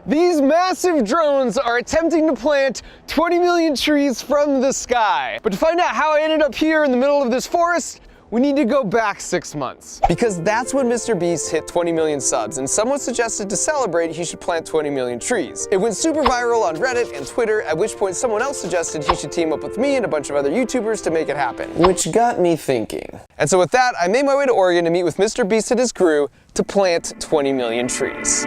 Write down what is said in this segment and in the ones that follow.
These massive drones are attempting to plant 20 million trees from the sky. But to find out how I ended up here in the middle of this forest, we need to go back 6 months. Because that's when Mr. Beast hit 20 million subs, and someone suggested to celebrate he should plant 20 million trees. It went super viral on Reddit and Twitter, at which point someone else suggested he should team up with me and a bunch of other YouTubers to make it happen. Which got me thinking. And so with that, I made my way to Oregon to meet with Mr. Beast and his crew to plant 20 million trees.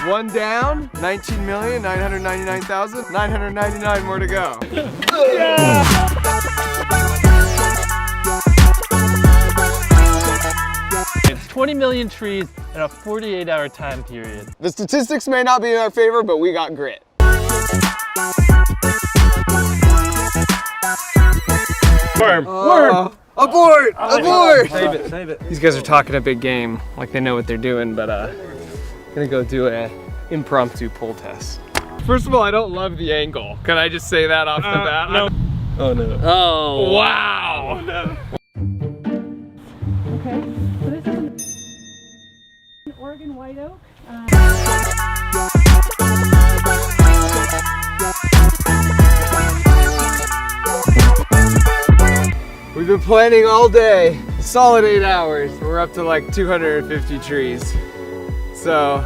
One down, 19,999,999 more to go. Yeah! 20 million trees in a 48-hour time period. The statistics may not be in our favor, but we got grit. Worm! Worm! Abort! Abort! Save it, save it. These guys are talking a big game, like they know what they're doing, but I'm gonna go do an impromptu pull test. First of all, I don't love the angle. Can I just say that off the bat? No. Oh no. Oh. Wow! Oh, no. Okay, so this is an Oregon white oak. We've been planning all day, solid 8 hours. We're up to like 250 trees. So,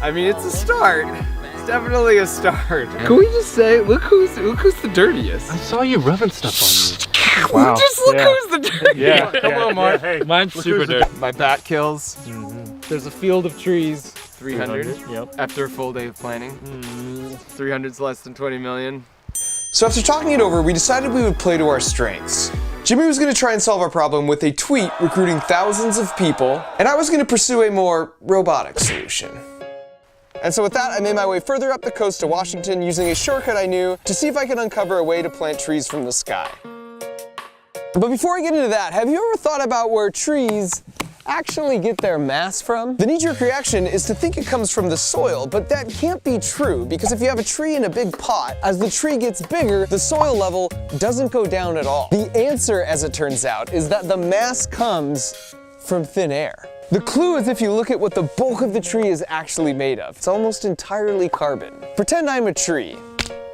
I mean, it's a start. It's definitely a start. Can we just say, look who's the dirtiest? I saw you rubbing stuff on me. Wow. Just look who's the dirtiest. Yeah, come on, Mark. Hey, mine's super dirty. My bat kills. There's a field of trees. 300. Yep. After a full day of planning. 300's less than 20 million. So after talking it over, we decided we would play to our strengths. Jimmy was going to try and solve our problem with a tweet recruiting thousands of people, and I was going to pursue a more robotic solution. And so with that, I made my way further up the coast to Washington using a shortcut I knew to see if I could uncover a way to plant trees from the sky. But before I get into that, have you ever thought about where trees actually get their mass from? The knee-jerk reaction is to think it comes from the soil, but that can't be true because if you have a tree in a big pot, as the tree gets bigger, the soil level doesn't go down at all. The answer, as it turns out, is that the mass comes from thin air. The clue is if you look at what the bulk of the tree is actually made of. It's almost entirely carbon. Pretend I'm a tree.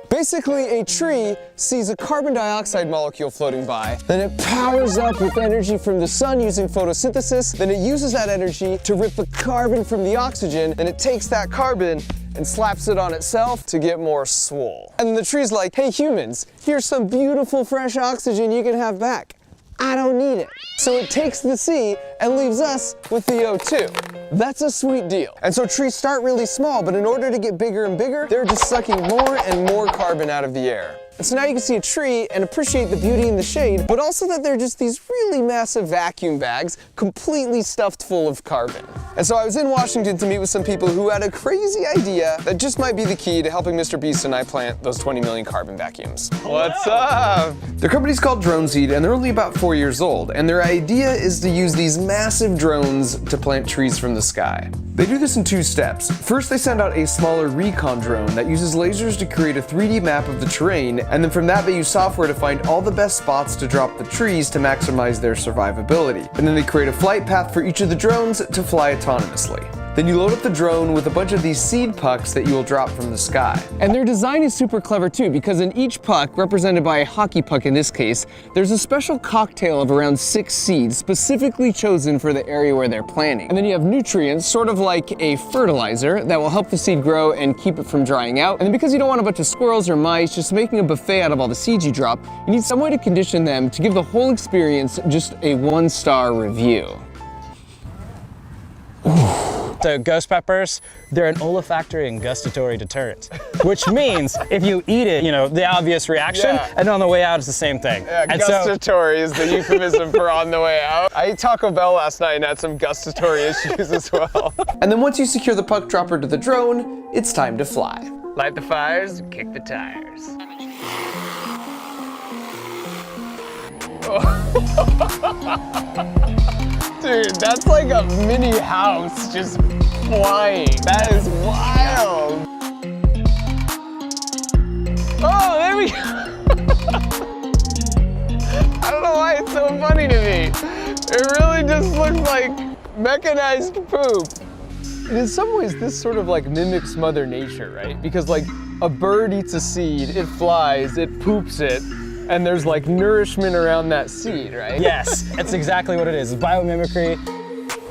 Basically, a tree sees a carbon dioxide molecule floating by, then it powers up with energy from the sun using photosynthesis, then it uses that energy to rip the carbon from the oxygen, and it takes that carbon and slaps it on itself to get more swole. And then the tree's like, hey humans, here's some beautiful fresh oxygen you can have back. I don't need it. So it takes the C and leaves us with the O2. That's a sweet deal. And so trees start really small, but in order to get bigger and bigger, they're just sucking more and more carbon out of the air. And so now you can see a tree and appreciate the beauty in the shade, but also that they're just these really massive vacuum bags completely stuffed full of carbon. And so I was in Washington to meet with some people who had a crazy idea that just might be the key to helping Mr. Beast and I plant those 20 million carbon vacuums. What's up? Their company's called DroneSeed, and they're only about 4 years old, and their idea is to use these massive drones to plant trees from the sky. They do this in 2 steps. First, they send out a smaller recon drone that uses lasers to create a 3D map of the terrain, and then from that they use software to find all the best spots to drop the trees to maximize their survivability. And then they create a flight path for each of the drones to fly autonomously. Then you load up the drone with a bunch of these seed pucks that you will drop from the sky. And their design is super clever too, because in each puck, represented by a hockey puck in this case, there's a special cocktail of around 6 seeds specifically chosen for the area where they're planting. And then you have nutrients, sort of like a fertilizer, that will help the seed grow and keep it from drying out. And then because you don't want a bunch of squirrels or mice just making a buffet out of all the seeds you drop, you need some way to condition them to give the whole experience just a 1-star review. So ghost peppers, they're an olfactory and gustatory deterrent, which means if you eat it, you know, the obvious reaction, and on the way out it's the same thing. Yeah, and gustatory is the euphemism for on the way out. I ate Taco Bell last night and had some gustatory issues as well. And then once you secure the puck dropper to the drone, it's time to fly. Light the fires, kick the tires. Dude, that's like a mini house just flying. That is wild. Oh, there we go. I don't know why it's so funny to me. It really just looks like mechanized poop. In some ways, this sort of like mimics Mother Nature, right? Because like a bird eats a seed, it flies, it poops it, and there's like nourishment around that seed, right? Yes, that's exactly what it is. It's biomimicry.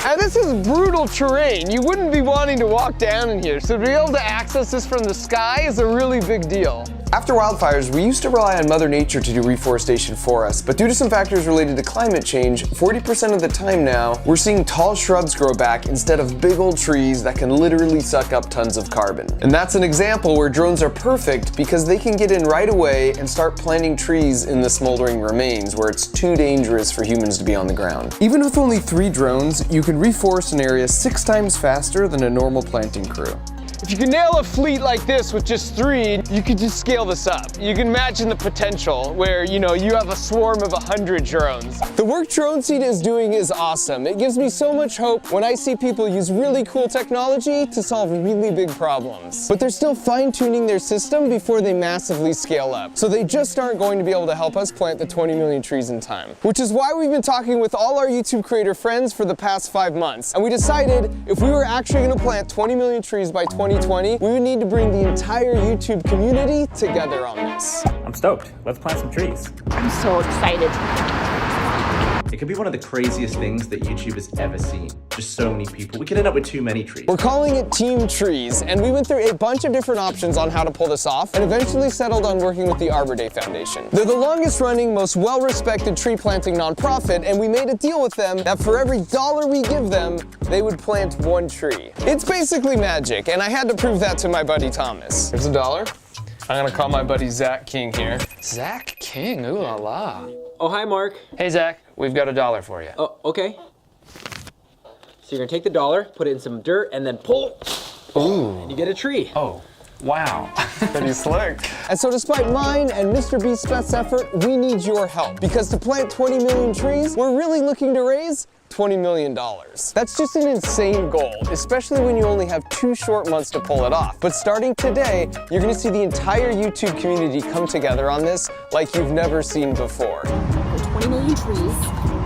And this is brutal terrain. You wouldn't be wanting to walk down in here. So to be able to access this from the sky is a really big deal. After wildfires, we used to rely on Mother Nature to do reforestation for us, but due to some factors related to climate change, 40% of the time now, we're seeing tall shrubs grow back instead of big old trees that can literally suck up tons of carbon. And that's an example where drones are perfect because they can get in right away and start planting trees in the smoldering remains where it's too dangerous for humans to be on the ground. Even with only 3 drones, you can reforest an area 6 times faster than a normal planting crew. If you can nail a fleet like this with just 3, you could just scale this up. You can imagine the potential where, you know, you have a swarm of 100 drones. The work DroneSeed is doing is awesome. It gives me so much hope when I see people use really cool technology to solve really big problems. But they're still fine-tuning their system before they massively scale up. So they just aren't going to be able to help us plant the 20 million trees in time. Which is why we've been talking with all our YouTube creator friends for the past 5 months. And we decided if we were actually gonna plant 20 million trees by 2020, we would need to bring the entire YouTube community together on this. I'm stoked. Let's plant some trees. I'm so excited. It could be one of the craziest things that YouTube has ever seen. Just so many people. We could end up with too many trees. We're calling it Team Trees, and we went through a bunch of different options on how to pull this off, and eventually settled on working with the Arbor Day Foundation. They're the longest running, most well-respected tree planting nonprofit, and we made a deal with them that for every $1 we give them, they would plant 1 tree. It's basically magic, and I had to prove that to my buddy Thomas. Here's $1. I'm gonna call my buddy Zach King here. Zach King, ooh la la. Oh, hi, Mark. Hey Zach, we've got $1 for you. Oh, okay. So you're gonna take the $1, put it in some dirt, and then pull. Ooh. And you get a tree. Oh, wow. Pretty slick. And so despite mine and Mr. Beast's best effort, we need your help. Because to plant 20 million trees, we're really looking to raise $20 million. That's just an insane goal, especially when you only have 2 short months to pull it off. But starting today, you're gonna see the entire YouTube community come together on this like you've never seen before. 20 million trees.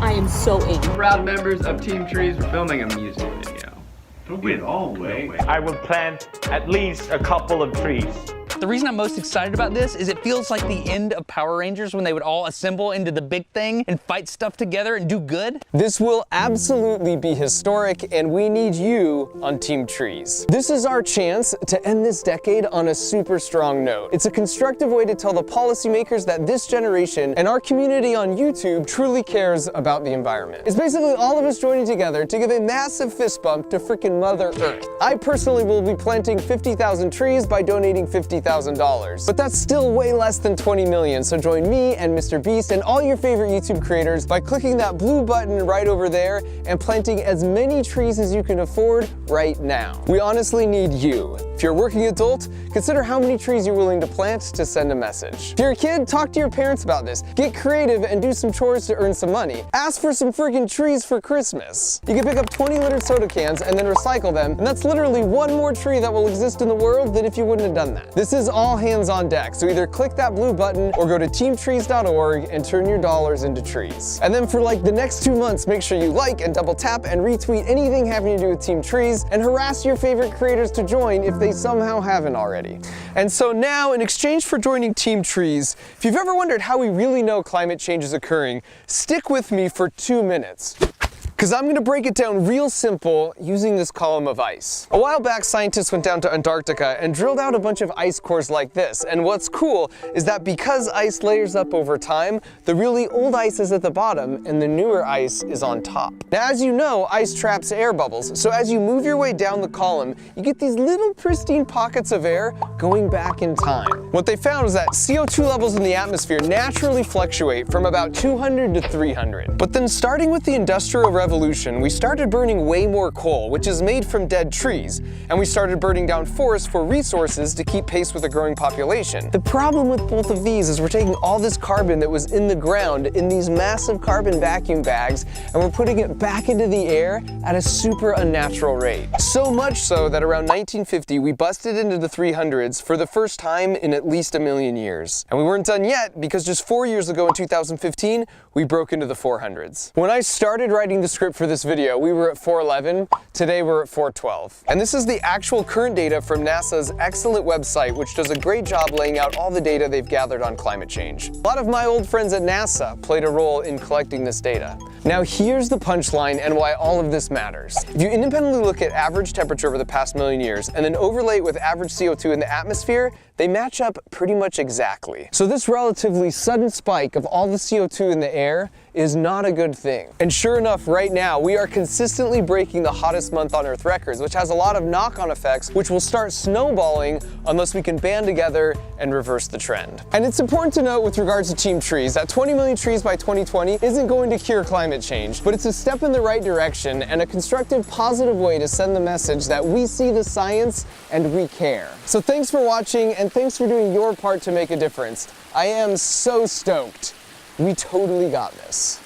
I am so in. Proud members of Team Trees, we're filming a music video. Don't get all the way. I will plant at least a couple of trees. The reason I'm most excited about this is it feels like the end of Power Rangers when they would all assemble into the big thing and fight stuff together and do good. This will absolutely be historic, and we need you on Team Trees. This is our chance to end this decade on a super strong note. It's a constructive way to tell the policymakers that this generation and our community on YouTube truly cares about the environment. It's basically all of us joining together to give a massive fist bump to frickin' Mother Earth. I personally will be planting 50,000 trees by donating $50,000. But that's still way less than 20 million, so join me and Mr. Beast and all your favorite YouTube creators by clicking that blue button right over there and planting as many trees as you can afford right now. We honestly need you. If you're a working adult, consider how many trees you're willing to plant to send a message. If you're a kid, talk to your parents about this. Get creative and do some chores to earn some money. Ask for some freaking trees for Christmas. You can pick up 20 littered soda cans and then recycle them, and that's literally 1 more tree that will exist in the world than if you wouldn't have done that. This is all hands on deck, so either click that blue button or go to teamtrees.org and turn your dollars into trees. And then for like the next 2 months, make sure you like and double tap and retweet anything having to do with Team Trees and harass your favorite creators to join if they somehow haven't already. And so now, in exchange for joining Team Trees, if you've ever wondered how we really know climate change is occurring, stick with me for 2 minutes. Because I'm gonna break it down real simple using this column of ice. A while back, scientists went down to Antarctica and drilled out a bunch of ice cores like this. And what's cool is that because ice layers up over time, the really old ice is at the bottom and the newer ice is on top. Now, as you know, ice traps air bubbles. So as you move your way down the column, you get these little pristine pockets of air going back in time. What they found was that CO2 levels in the atmosphere naturally fluctuate from about 200 to 300. But then starting with the Industrial Revolution, revolution, we started burning way more coal, which is made from dead trees, and we started burning down forests for resources to keep pace with a growing population. The problem with both of these is we're taking all this carbon that was in the ground in these massive carbon vacuum bags, and we're putting it back into the air at a super unnatural rate. So much so that around 1950, we busted into the 300s for the first time in at least a million years. And we weren't done yet, because just 4 years ago in 2015, we broke into the 400s. When I started writing the script for this video, we were at 411. Today we're at 412. And this is the actual current data from NASA's excellent website, which does a great job laying out all the data they've gathered on climate change. A lot of my old friends at NASA played a role in collecting this data. Now here's the punchline and why all of this matters. If you independently look at average temperature over the past million years and then overlay it with average CO2 in the atmosphere, they match up pretty much exactly. So this relatively sudden spike of all the CO2 in the air is not a good thing. And sure enough, right now, we are consistently breaking the hottest month on Earth records, which has a lot of knock-on effects, which will start snowballing unless we can band together and reverse the trend. And it's important to note with regards to Team Trees that 20 million trees by 2020 isn't going to cure climate change, but it's a step in the right direction and a constructive, positive way to send the message that we see the science and we care. So thanks for watching, and thanks for doing your part to make a difference. I am so stoked. We totally got this.